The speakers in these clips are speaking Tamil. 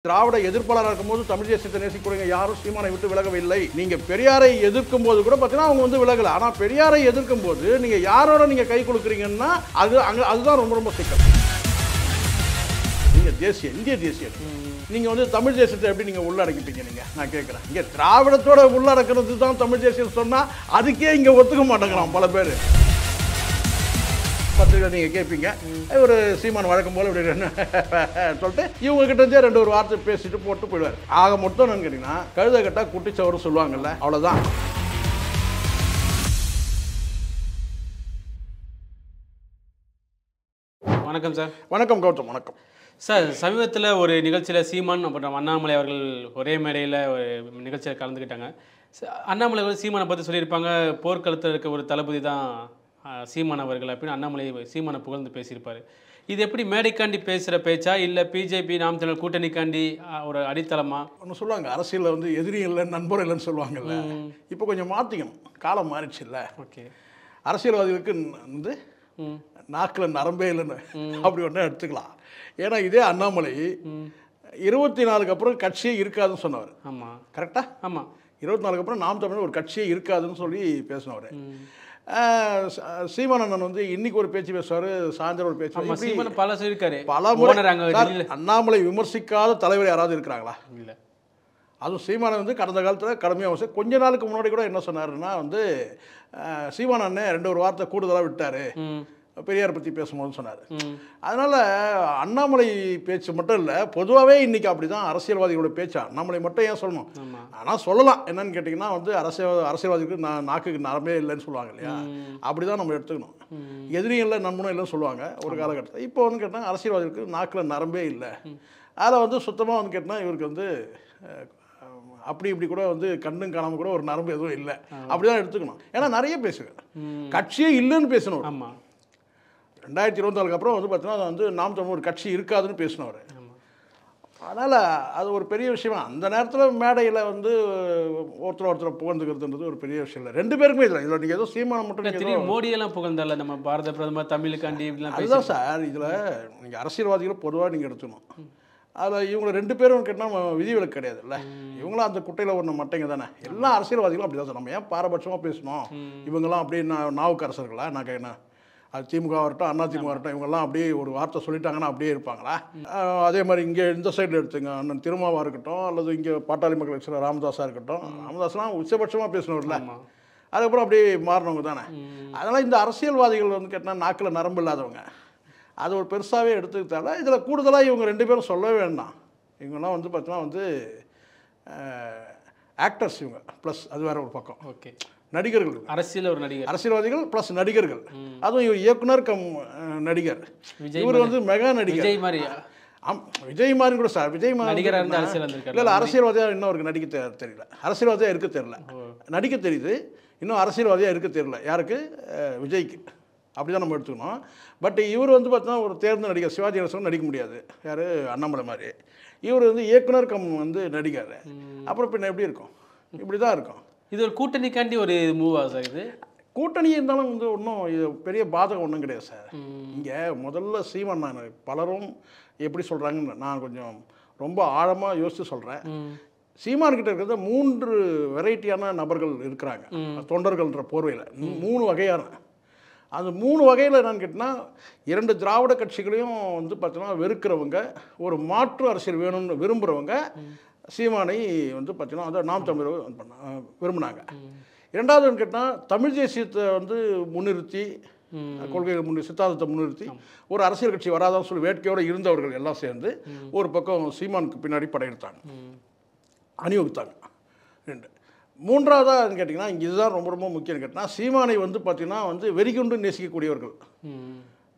திராவிட எதிர்ப்பாளராக இருக்கும்போது தமிழ் தேசியத்தை நேசிக்கிறவங்க யாரும் சீமானை விட்டு விலகவில்லை. நீங்க பெரியாரை எதிர்க்கும் போது கூட பார்த்தீங்கன்னா அவங்க வந்து விலகல. ஆனா பெரியாரை எதிர்க்கும் போது நீங்க யாரோட நீங்க கை கொடுக்குறீங்கன்னா அதுதான் ரொம்ப ரொம்ப சிக்கல். நீங்க தேசிய இந்திய தேசியம் நீங்க வந்து தமிழ் தேசியத்தை எப்படி நீங்க உள்ளடக்கிப்பீங்க? நீங்க நான் கேட்கிறேன், இங்க திராவிடத்தோட உள்ளடக்கிறது தான் தமிழ் தேசியம் சொன்னா அதுக்கே இங்க ஒத்துக்க மாட்டேங்கிறான் பல பேர். பத்திரிகை நீங்கள் கேட்பீங்க, ஒரு சீமான் வழக்கம் போல் இப்படி சொல்லிட்டு இவங்க கிட்ட இருந்தே ரெண்டு ஒரு வார்த்தை பேசிட்டு போட்டு போயிடுவார். ஆக மொத்தம் என்னன்னு கேட்டிங்கன்னா கழுத கட்டா குட்டிச்சவரும் சொல்லுவாங்கல்ல, அவ்வளோதான். வணக்கம் சார். வணக்கம் கௌதம். வணக்கம் சார். சமீபத்தில் ஒரு நிகழ்ச்சியில் சீமான் அப்புறம் அண்ணாமலை அவர்கள் ஒரே மேடையில் ஒரு நிகழ்ச்சியில் கலந்துக்கிட்டாங்க. அண்ணாமலை அவர்கள் சீமானை பற்றி சொல்லியிருப்பாங்க, போர்க்களத்தில் இருக்க ஒரு தளபதி தான் சீமான் அவர்கள் அப்படின்னு அண்ணாமலை சீமானை புகழ்ந்து பேசியிருப்பார். இது எப்படி மேடைக்காண்டி பேசுகிற பேச்சா இல்லை பிஜேபி நாம் தமிழர் கூட்டணிக்காண்டி ஒரு அடித்தளமா? ஒன்று சொல்லுவாங்க, அரசியலில் வந்து எதிரி இல்லை நண்பர் இல்லைன்னு சொல்லுவாங்கல்ல. இப்போ கொஞ்சம் மாற்றிக்கணும், காலம் மாறிடுச்சு இல்லை. ஓகே, அரசியல்வாதிகளுக்கு வந்து நாக்கில் நரம்பே இல்லைன்னு அப்படி ஒன்றே எடுத்துக்கலாம். ஏன்னா இதே அண்ணாமலை 24க்கு அப்புறம் கட்சியே இருக்காதுன்னு சொன்னவர். ஆமாம், கரெக்டா? ஆமாம், 24க்கு அப்புறம் நாம் தமிழர் ஒரு கட்சியே இருக்காதுன்னு சொல்லி பேசினவர். சீமானந்தன் வந்து இன்னைக்கு ஒரு பேச்சு பேசுவார், சாயந்தரம் ஒரு பேச்சு. சீமான் பல சொல்லியிருக்காரு, பல முறை. அண்ணாமலை விமர்சிக்காத தலைவர் யாராவது இருக்கிறாங்களா? இல்லை. அதுவும் சீமானன் வந்து கடந்த காலத்தில் கடுமையாக கொஞ்ச நாளுக்கு முன்னாடி கூட என்ன சொன்னாருன்னா வந்து சீமானண்ணே ரெண்டு ஒரு வார்த்தை கூடுதலாக விட்டார் பெரியார் பற்றி பேசும்போது சொன்னார். அதனால் அண்ணாமலை பேச்சு மட்டும் இல்லை, பொதுவாகவே இன்றைக்கி அப்படி தான் அரசியல்வாதிகளோட பேச்சு. அண்ணாமலை மட்டும் ஏன் சொல்லணும்? ஆனால் சொல்லலாம். என்னன்னு கேட்டிங்கன்னா வந்து அரசியல்வாதிகளுக்கு நாக்குக்கு நரம்பே இல்லைன்னு சொல்லுவாங்க இல்லையா, அப்படி தான் நம்ம எடுத்துக்கணும். எதிரியும் இல்லை நண்பனும் இல்லைன்னு சொல்லுவாங்க ஒரு காலகட்டத்தில். இப்போ வந்து கேட்டால் அரசியல்வாதிகளுக்கு நாக்கில் நரம்பே இல்லை. அதில் வந்து சுத்தமாக வந்து கேட்டால் இவருக்கு வந்து அப்படி இப்படி கூட வந்து கண்ணும் காணாமல் கூட ஒரு நரம்பு எதுவும் இல்லை, அப்படி தான் எடுத்துக்கணும். ஏன்னா நிறைய பேசுவேன், கட்சியே இல்லைன்னு பேசணும். ஆமாம், 2024க்கு அப்புறம் வந்து பார்த்தீங்கன்னா வந்து நாம் தமிழ் ஒரு கட்சி இருக்காதுன்னு பேசினவர். அதனால் அது ஒரு பெரிய விஷயம். அந்த நேரத்தில் மேடையில் வந்து ஒருத்தரை புகழ்ந்துக்கிறதுன்றது ஒரு பெரிய விஷயம் இல்லை. ரெண்டு பேருக்குமே இதில் நீங்கள் ஏதோ சீமானம் மட்டும் மோடியெல்லாம் புகழ்ந்தால நம்ம பாரத பிரதமர் தமிழுக்காண்டி அதுதான் சார். இதில் நீங்கள் அரசியல்வாதிகளை பொதுவாக நீங்கள் எடுத்துக்கணும். அதில் இவங்க ரெண்டு பேரும் கேட்டால் விதிவிலக்கு கிடையாது இல்லை. இவங்களாம் அந்த குட்டையில் ஒன்று மட்டைங்க தானே. எல்லா அரசியல்வாதிகளும் அப்படி தான் சார். நம்ம ஏன் பாரபட்சமாக பேசணும்? இவங்கெல்லாம் அப்படியே நாவுக்கரசர்களா? நான் கேட்கணும், அது திமுக வரட்டும் அண்ணா திமுக வரட்டும், இவங்கெல்லாம் அப்படியே ஒரு வார்த்தை சொல்லிட்டாங்கன்னா அப்படியே இருப்பாங்களா? அதே மாதிரி இங்கே இந்த சைடில் எடுத்துங்க, அண்ணன் திருமாவாக இருக்கட்டும் அல்லது இங்கே பாட்டாளி மக்கள் கட்சியில் ராமதாஸாக இருக்கட்டும். ராமதாஸ்லாம் உச்சபட்சமாக பேசணும்ல, அதுக்கப்புறம் அப்படியே மாறினவங்க தானே. அதனால் இந்த அரசியல்வாதிகள் வந்து கேட்டால் நாக்கில் நரம்பு இல்லாதவங்க, அது ஒரு பெருசாகவே எடுத்துக்கிட்டால இதில் கூடுதலாக இவங்க ரெண்டு பேரும் சொல்லவே வேண்டாம். இவங்கெல்லாம் வந்து பார்த்தீங்கன்னா வந்து ஆக்டர்ஸ் இவங்க, ப்ளஸ் அது வேறு ஒரு பக்கம். ஓகே, நடிகர்கள், அரசியல் ஒரு நடிகர், அரசியல்வாதிகள் ப்ளஸ் நடிகர்கள். அதுவும் இவர் இயக்குனர் கம் நடிகர். இவர் வந்து மெகா நடிகர். விஜய் மாதிரி. விஜய் மாதிரி கூட சார், விஜய் மாதிரி இல்லை அரசியல்வாதியாக இன்னும் அவருக்கு நடிக்க தெரியல, அரசியல்வாதியாக இருக்க தெரியல. நடிக்க தெரியுது, இன்னும் அரசியல்வாதியாக இருக்க தெரியல. யாருக்கு? விஜய்க்கு. அப்படி தான் நம்ம எடுத்துக்கணும். பட் இவர் வந்து பார்த்தீங்கன்னா ஒரு தேர்ந்த நடிகர். சிவாஜி கணேசன் நடிக்க முடியாது, யார்? அண்ணாமலை மாதிரி. இவர் வந்து இயக்குனர் கம் வந்து நடிகர். அப்புறம் பின்ன எப்படி இருக்கும்? இப்படி தான் இருக்கும். இது ஒரு கூட்டணிக்காண்டி ஒரு மூவா சார்? இது கூட்டணி இருந்தாலும் வந்து ஒன்றும் இது பெரிய பாதகம் ஒன்றும் கிடையாது சார். இங்கே முதல்ல சீமான் நான் பலரும் எப்படி சொல்கிறாங்கன்னு நான் கொஞ்சம் ரொம்ப ஆழமாக யோசித்து சொல்கிறேன். சீமான்கிட்ட இருக்கிறத 3 வெரைட்டியான நபர்கள் இருக்கிறாங்க தொண்டர்கள்ன்ற போர்வையில். 3 வகையான. அந்த 3 வகையில் என்னன்னு கேட்டால் 2 திராவிட கட்சிகளையும் வந்து பார்த்தீங்கன்னா வெறுக்கிறவங்க, ஒரு மாற்று அரசியல் வேணும்னு விரும்புகிறவங்க சீமானை வந்து பார்த்தீங்கன்னா அதை நாம் தமிழர் விரும்பினாங்க. இரண்டாவதுன்னு கேட்டால் தமிழ் தேசியத்தை வந்து முன்னிறுத்தி, கொள்கையை சித்தாந்தத்தை முன்னிறுத்தி ஒரு அரசியல் கட்சி வராதான்னு சொல்லி வேட்கையோடு இருந்தவர்கள் எல்லாம் சேர்ந்து ஒரு பக்கம் சீமானுக்கு பின்னாடி படையெடுத்தாங்க, அணிவகுத்தாங்க. 2. மூன்றாவதாக கேட்டிங்கன்னா இங்கே இதுதான் ரொம்ப ரொம்ப முக்கியம்னு கேட்டால் சீமானை வந்து பார்த்தீங்கன்னா வந்து வெறிகொண்டு நேசிக்கக்கூடியவர்கள்.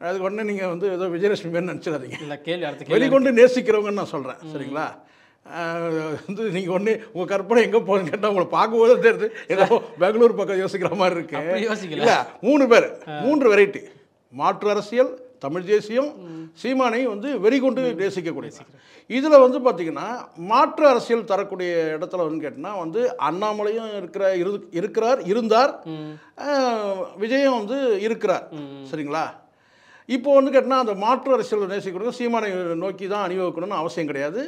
அதுக்கு உடனே நீங்கள் வந்து ஏதோ விஜயலட்சுமி பேர் நினச்சிடாதீங்க. வெறிகொண்டு நேசிக்கிறவங்கன்னு நான் சொல்கிறேன், சரிங்களா? வந்து நீங்கள் ஒன்று உங்கள் கற்பனை எங்கே போகணுன்னு கேட்டால் உங்களை பார்க்கும்போது தெரியுது ஏதோ பெங்களூர் பக்கம் யோசிக்கிற மாதிரி இருக்கு. இல்லை, 3 பேர், 3 வெரைட்டி. மாற்று அரசியல், தமிழ் தேசியம், சீமானை வந்து வெறிகொண்டு நேசிக்கக்கூடிய. இதில் வந்து பார்த்திங்கன்னா மாற்று அரசியல் தரக்கூடிய இடத்துல வந்து கேட்டிங்கன்னா வந்து அண்ணாமலையும் இருந்தார், விஜயும் வந்து இருக்கிறார், சரிங்களா? இப்போ வந்து கேட்டால் அந்த மாற்று அரசியல் நேசிக்கணும் சீமானை நோக்கி தான் அணிவகுக்கணும்னு அவசியம் கிடையாது.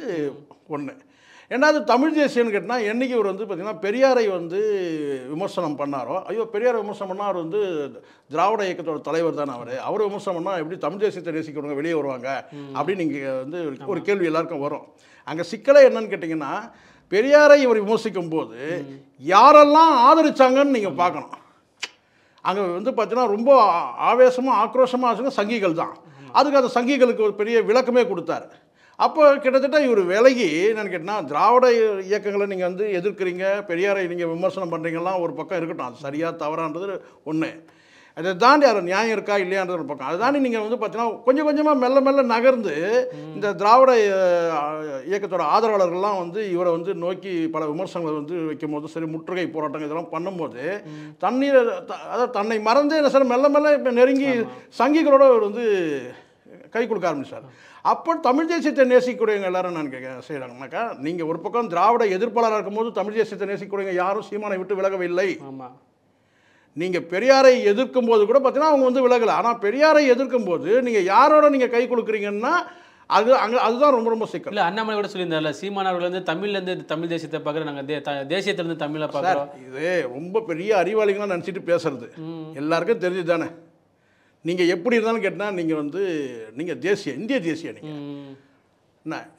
ஒன்று. ரெண்டாவது தமிழ் தேசியம்னு கேட்டால் என்றைக்கு இவர் வந்து பார்த்திங்கன்னா பெரியாரை வந்து விமர்சனம் பண்ணாரோ, ஐயோ பெரியாரை விமர்சனம் பண்ணால் அவர் வந்து திராவிட இயக்கத்தோட தலைவர் தானே அவர் விமர்சனம் பண்ணால் எப்படி தமிழ் தேசியத்தை நேசிக்கிறவங்க வெளியே வருவாங்க அப்படின்னு நீங்கள் வந்து ஒரு கேள்வி எல்லாருக்கும் வரும். அங்கே சிக்கலே என்னன்னு கேட்டிங்கன்னா, பெரியாரை இவர் விமர்சிக்கும் போது யாரெல்லாம் ஆதரிச்சாங்கன்னு நீங்கள் பார்க்கணும். அங்கே வந்து பார்த்தீங்கன்னா ரொம்ப ஆவேசமாக ஆக்ரோஷமாக ஆச்சுன்னா சங்கிகள் தான். அதுக்கு அந்த சங்கிகளுக்கு ஒரு பெரிய விளக்கமே கொடுத்தாரு. அப்போ கிட்டத்தட்ட இவர் விலகி என்னென்னு கேட்டால் திராவிட இயக்கங்களை நீங்கள் வந்து எதிர்க்கிறீங்க, பெரியாரை நீங்கள் விமர்சனம் பண்ணுறீங்கலாம் ஒரு பக்கம் இருக்கட்டும், அது சரியாக தவறான்றது ஒன்று. அதை தாண்டி அதில் நியாயம் இருக்கா இல்லையான்றது ஒரு பக்கம். அதை தாண்டி நீங்கள் வந்து பார்த்தீங்கன்னா கொஞ்சம் கொஞ்சமாக மெல்ல மெல்ல நகர்ந்து இந்த திராவிட இயக்கத்தோட ஆதரவாளர்கள்லாம் வந்து இவரை வந்து நோக்கி பல விமர்சனங்களை வந்து வைக்கும்போது சரி, முற்றுகை போராட்டங்கள் இதெல்லாம் பண்ணும்போது அதாவது தன்னை மறந்தே என்ன சார் மெல்ல மெல்ல இப்போ நெருங்கி சங்கிகளோட அவர் வந்து கை கொடுக்க ஆரம்பிச்சார். அப்போ தமிழ் தேசியத்தை நேசிக்கக்கூடியவங்க எல்லாரும் நான் செய்கிறாங்கனாக்கா, நீங்கள் ஒரு பக்கம் திராவிட எதிர்ப்பாளராக இருக்கும்போது தமிழ் தேசியத்தை நேசிக்கக்கூடியவங்க யாரும் சீமானை விட்டு விலகவில்லை. ஆமாம். நீங்கள் பெரியாரை எதிர்க்கும் போது கூட பார்த்தீங்கன்னா அவங்க வந்து விலகலை. ஆனால் பெரியாரை எதிர்க்கும் போது நீங்கள் யாரோட நீங்கள் கை கொடுக்குறீங்கன்னா அதுதான் ரொம்ப ரொம்ப சிக்கல். இல்லை, அண்ணாமலை கூட சொல்லியிருந்தார்ல, சீமான் அவர்கள் வந்து தமிழ்லேருந்து தமிழ் தேசியத்தை பார்க்குறோம், நாங்கள் தேசியத்திலேருந்து தமிழை பார்க்குறோம். இது ரொம்ப பெரிய அறிவாளிகளாக நினச்சிட்டு பேசுறது எல்லாருக்கும் தெரிஞ்சு தானே. நீங்கள் எப்படி இருந்தாலும் கேட்டால் நீங்கள் வந்து நீங்கள் இந்திய தேசியம்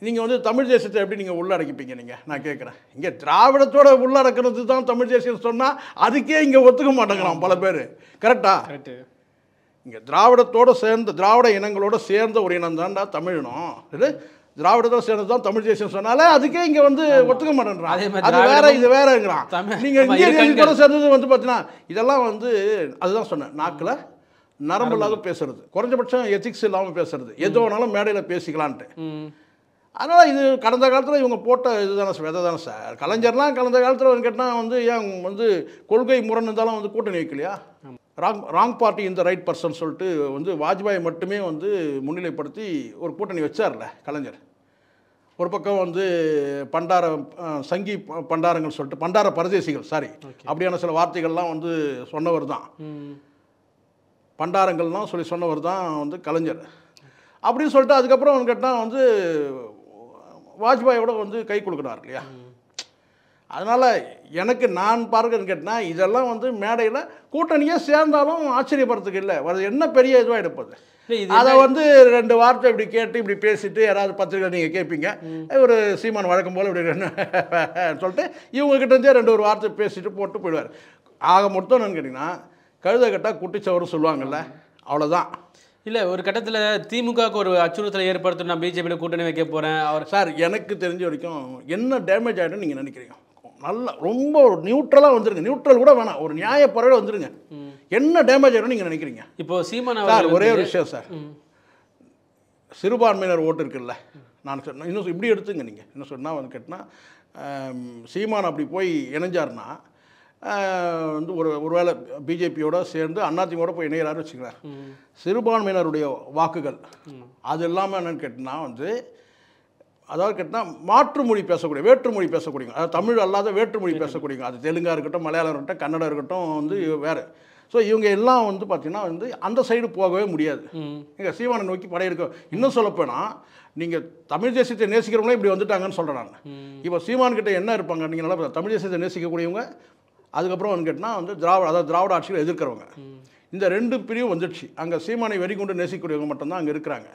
நீங்கள் வந்து தமிழ் தேசியத்தை எப்படி நீங்கள் உள்ளடக்கிப்பீங்க? நான் கேட்குறேன். இங்கே திராவிடத்தோட உள்ளடக்கிறது தான் தமிழ் தேசியம் சொன்னால் அதுக்கே இங்கே ஒத்துக்க மாட்டேங்கிறான் பல பேர். கரெக்டா? கரெக்டு. இங்கே திராவிடத்தோடு சேர்ந்த திராவிட இனங்களோட சேர்ந்த ஒரு இனம் தான்டா தமிழினம். இது திராவிடத்தோட சேர்ந்தது தான் தமிழ் தேசியம் சொன்னாலே அதுக்கே இங்கே வந்து ஒத்துக்க மாட்டேன்றான். அது வேற இது வேறங்கிறான். நீங்கள் இந்திய தேசியத்தோட சேர்ந்தது வந்து பார்த்தீங்கன்னா இதெல்லாம் வந்து அதுதான் சொன்னேன், நாக்கில் நரம்பு இல்லாத பேசுறது, குறைஞ்சபட்சம் எத்திக்ஸ் இல்லாமல் பேசுறது, எது வேணாலும் மேடையில் பேசிக்கலான்ட்டு. அதனால் இது கடந்த காலத்தில் இவங்க போட்ட இதுதானே விதை தானே சார். கலைஞர்லாம் கடந்த காலத்தில் கேட்டால் வந்து ஏன் வந்து கொள்கை முரண் இருந்தாலும் வந்து கூட்டணி வைக்கலையா? ராங் பார்ட்டி இந்த ரைட் பர்சன் சொல்லிட்டு வந்து வாஜ்பாய் மட்டுமே வந்து முன்னிலைப்படுத்தி ஒரு கூட்டணி வச்சார்ல கலைஞர். ஒரு பக்கம் வந்து சங்கி பண்டாரங்கள் சொல்லிட்டு பண்டார பரதேசிகள் அப்படியான சில வார்த்தைகள்லாம் வந்து சொன்னவர் தான். பண்டாரங்கள்லாம் சொன்னவர் தான் வந்து கலைஞர். அப்படின்னு சொல்லிட்டு அதுக்கப்புறம் கேட்டால் வந்து வாஜ்பாயோட வந்து கை கொடுக்குறாரு இல்லையா? அதனால் எனக்கு நான் பார்க்கறதுன்னு கேட்டால் இதெல்லாம் வந்து மேடையில் கூட்டணியே சேர்ந்தாலும் ஆச்சரியப்படுறதுக்கு இல்லை. அது என்ன பெரிய இதுவாக எடுப்பது? அதை வந்து 2 வார்த்தை இப்படி கேட்டு இப்படி பேசிட்டு யாராவது பத்திரிக்கை நீங்கள் கேட்பீங்க, ஒரு சீமான் வழக்கம் போல் இப்படி சொல்லிட்டு இவங்ககிட்டருந்தே 2 வார்த்தை பேசிட்டு போட்டு போயிடுவார். ஆக மொத்தம் என்னன்னு கேட்டிங்கன்னா கழுத கட்டால் குட்டிச்சவரும் சொல்லுவாங்கள்ல, அவ்வளோதான். இல்லை, ஒரு கட்டத்தில் திமுகவுக்கு ஒரு அச்சுறுத்தலை ஏற்படுத்தும், நான் பிஜேபியில் கூட்டணி வைக்க போகிறேன் அவர். சார் எனக்கு தெரிஞ்ச வரைக்கும் என்ன டேமேஜ் ஆகிடும் நீங்கள் நினைக்கிறீங்க? நல்லா ரொம்ப ஒரு நியூட்ரலாக வந்துருங்க, நியூட்ரல் கூட வேணாம், ஒரு நியாயப்பறவை வந்துருங்க. என்ன டேமேஜ் ஆகிடும் நீங்கள் நினைக்கிறீங்க? இப்போ சீமான் சார் ஒரே ஒரு விஷயம் சார், சிறுபான்மையினர் ஓட்டு இருக்குல்ல, நான் சொன்னேன் இன்னும் இப்படி எடுத்துங்க. நீங்கள் என்ன சொன்னால் வந்து கேட்டால் சீமான் அப்படி போய் இணைஞ்சார்னா வந்து ஒருவேளை பிஜேபியோட சேர்ந்து அதிமுகவோட போய் இணைகிறாரு வச்சுக்கிறேன், சிறுபான்மையினருடைய வாக்குகள் அது இல்லாமல் என்னென்னு கேட்டால் வந்து அதாவது கேட்டால் மாற்று மொழி பேசக்கூடிய வேற்றுமொழி பேசக்கூடியங்க, அதாவது தமிழ் அல்லாத வேற்றுமொழி பேசக்கூடியங்க, அது தெலுங்காக இருக்கட்டும், மலையாளம் இருக்கட்டும், கன்னடம் இருக்கட்டும், வந்து வேறு. ஸோ இவங்க எல்லாம் வந்து பார்த்திங்கன்னா வந்து அந்த சைடு போகவே முடியாது. நீங்கள் சீமானை நோக்கி படையெடுக்க. இன்னும் சொல்லப்போனால் நீங்கள் தமிழ் தேசியத்தை நேசிக்கிறவங்களே இப்படி வந்துட்டாங்கன்னு சொல்கிறேன் நான். இப்போ சீமான்கிட்ட என்ன இருப்பாங்க? நீங்கள் நல்லா தமிழ் தேசியத்தை நேசிக்கக்கூடியவங்க, அதுக்கப்புறம் வந்து கேட்டால் வந்து திராவிட ஆட்சியில் எதிர்க்கிறவங்க, இந்த 2 பிரிவும் வந்துடுச்சு. அங்கே சீமானை வெறிகொண்டு நேசிக்கக்கூடியவங்க மட்டும்தான் அங்கே இருக்கிறாங்க.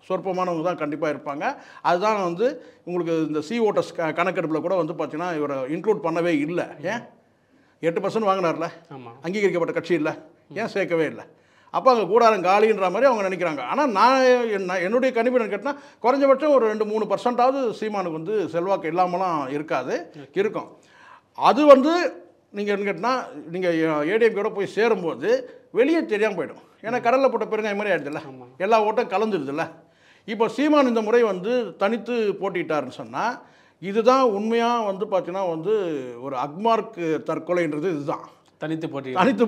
சொற்பமானவங்க தான் கண்டிப்பாக இருப்பாங்க. அதுதான் வந்து உங்களுக்கு இந்த ஓட்டர்ஸ் கணக்கெடுப்பில் கூட வந்து பார்த்தீங்கன்னா இவரை இன்க்ளூட் பண்ணவே இல்லை. ஏன் 8% வாங்கினார்ல, அங்கீகரிக்கப்பட்ட கட்சி இல்லை, ஏன் சேர்க்கவே இல்லை? அப்போ அங்கே கூடாரம் காலின்ற மாதிரி அவங்க நினைக்கிறாங்க. ஆனால் என்னுடைய கணிப்பு கேட்டால் குறைஞ்சபட்சம் ஒரு 2-3% சீமானுக்கு வந்து செல்வாக்கு இல்லாமலாம் இருக்காது, இருக்கும். அது வந்து நீங்கள் என்ன கேட்டால் நீங்கள் ஏடிஎம்கோட போய் சேரும்போது வெளியே தெரியாமல் போயிடும். ஏன்னா கடலில் போட்ட பெருங்காய் மாதிரி ஆகிடுதுல்ல, எல்லா ஓட்டம் கலந்துடுதுல்ல. இப்போ சீமான் இந்த முறை வந்து தனித்து போட்டிட்டாருன்னு சொன்னால் இதுதான் உண்மையாக வந்து பார்த்தீங்கன்னா வந்து ஒரு அக்மார்க் தற்கொலைன்றது இதுதான். தனித்து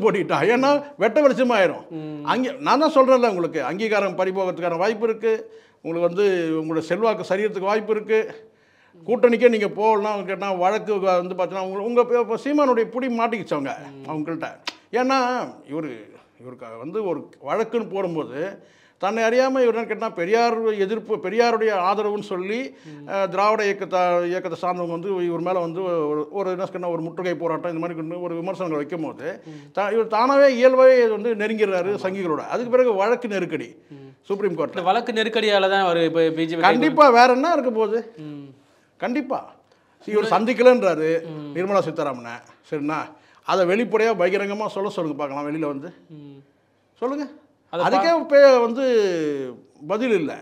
போட்டிட்டா, ஏன்னா வெட்ட வெளிச்சமாயிரும். அங்கே நான் தான் சொல்கிறேன்ல, உங்களுக்கு அங்கீகாரம் பறிபோகிறதுக்கான வாய்ப்பு இருக்குது, உங்களுக்கு வந்து உங்களோட செல்வாக்கு சரியறதுக்கு வாய்ப்பு இருக்குது. கூட்டணிக்கே நீங்கள் போகலாம் கேட்டால் வழக்கு வந்து பார்த்தீங்கன்னா உங்கள் இப்போ சீமானுடைய புடி மாட்டிக்கிச்சவங்க அவங்கள்ட்ட. ஏன்னா இவருக்கு வந்து ஒரு வழக்குன்னு போடும்போது தன்னை அறியாமல் இவர் என்ன கேட்டால் பெரியார் எதிர்ப்பு, பெரியாருடைய ஆதரவுன்னு சொல்லி திராவிட இயக்கத்தை சார்ந்தவங்க வந்து இவர் மேலே வந்து ஒரு என்ன கேட்டால் ஒரு முற்றுகை போராட்டம் இந்த மாதிரி ஒரு விமர்சனங்கள் வைக்கும் போது இவர் தானாகவே இயல்பாகவே வந்து நெருங்கிறாரு சங்கிகளோட. அதுக்கு பிறகு வழக்கு நெருக்கடி சுப்ரீம் கோர்ட்டில். வழக்கு நெருக்கடியால் தான் அவர் இப்போ பிஜேபி கண்டிப்பாக வேற என்ன இருக்க போகுது? கண்டிப்பாக இவர் சந்திக்கலன்றாரு நிர்மலா சீதாராமனை. சரிண்ணா, அதை வெளிப்படையாக பகிரங்கமாக சொல்லுங்க பார்க்கலாம். வெளியில் வந்து சொல்லுங்கள். அதுக்கே வந்து பதில் இல்லை.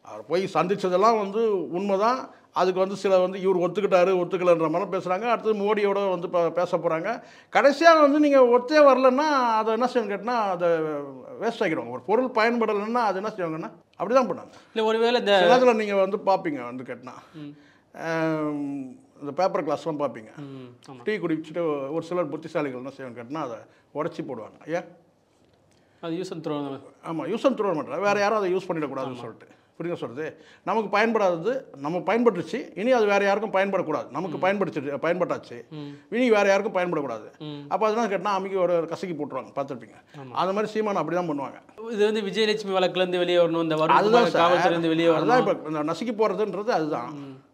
அவர் போய் சந்தித்ததெல்லாம் வந்து உண்மைதான். அதுக்கு வந்து சில வந்து இவர் ஒத்துக்கலைன்ற மாதிரி பேசுகிறாங்க. அடுத்தது மோடியோட வந்து பேச போகிறாங்க. கடைசியாக வந்து நீங்கள் ஒத்தே வரலன்னா அதை என்ன செய்யணும் கேட்டால் அதை வேஸ்ட் ஆகிடுவாங்க. ஒரு பொருள் பயன்படலைன்னா அது என்ன செய்வாங்கன்னா அப்படி தான் பண்ணாங்க. இல்லை ஒருவேளை இந்த இதில் நீங்கள் வந்து பார்ப்பீங்க வந்து கேட்டால் இந்த பேப்பர் கிளாஸ்லாம் பார்ப்பீங்க. டீ குடிச்சிட்டு ஒரு சிலர் புத்திசாலிகள் என்ன செய்வாங்க கேட்டால் அதை உடச்சி போடுவாங்க. ஏன் அது யூஸ் அண்ட் த்ரோ? ஆமாம், யூஸ் அண்ட் த்ரோ பண்ணுறேன். வேறு யாரும் அதை யூஸ் பண்ணிடக்கூடாதுன்னு சொல்லிட்டு புரியுங்க சொல்கிறது. நமக்கு பயன்படாதது நம்ம பயன்பட்டுச்சு, இனி அது வேறு யாருக்கும் பயன்படக்கூடாது. நமக்கு பயன்பட்டாச்சு, இனி வேறு யாருக்கும் பயன்படக்கூடாது. அப்போ அதெல்லாம் கேட்டால் அமைக்க ஒரு கசக்கி போட்டுருவாங்க. பார்த்துருப்பீங்க. அந்த மாதிரி சீமான் அப்படி தான் பண்ணுவாங்க. இது வந்து விஜயலட்சுமி வழக்குலேருந்து வெளியே வரணும், இந்த அதுதான் காவல்துறையிலேருந்து வெளியே வரணும். அதுதான் இப்போ இந்த நசுக்கி போகிறதுன்றது அதுதான்.